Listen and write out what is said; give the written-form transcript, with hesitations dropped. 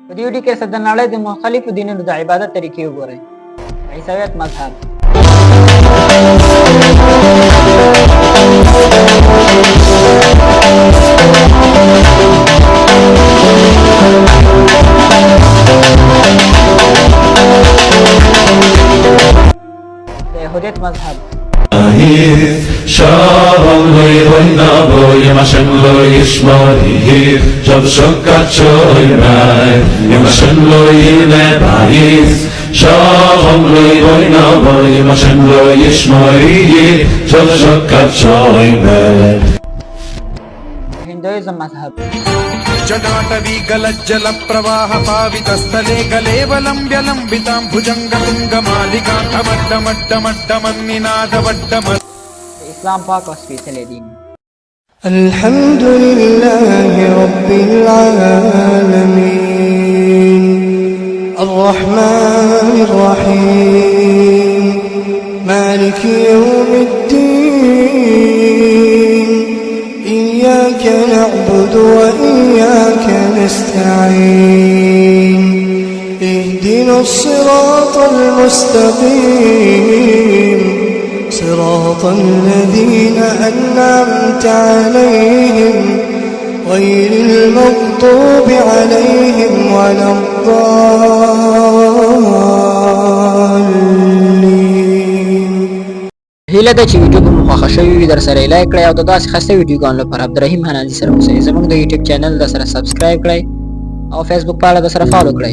په دې ویډیو کې د نړۍ د مختلفو دینونو د عبادت طریقې وګورئ. عیسویت مذهب، د یهودیت مذهب، Shavamloi voinavoi Yemashenloi ishmorihir Shavshokachoi rai Yemashenloi nebais Shavamloi voinavoi Yemashenloi ishmorihir Shavshokachoi rai Hinduism ಮذಹಬ್, जटाटवी गलज्जल प्रवाह पावित स्थले गलेवलंब्य लंबितां भुजंग तुंग मालिकांतमड्डमड्डमड्डमन्निनाद वड्डम اسلام پاک او سپېڅلی دین. الحمد لله رب العالمين الرحمن الرحيم مالك يوم الدين إياك نعبد وإياك نستعين اهدنا الصراط المستقيم صراط الذين أنعمت عليهم غير المغضوب عليهم ولا الضالين. هیله ده چې ویډیو به مو خوښه شوې وي، در سره یې لایک کړئ او د داسې ښایسته ویډیوګانو لپاره عبدالرحیم حناني سره اوسئ. زموږ د یوټیوب چینل در سره سبسکرایب کړئ او فیسبوک پاڼه در سره فالو کړئ.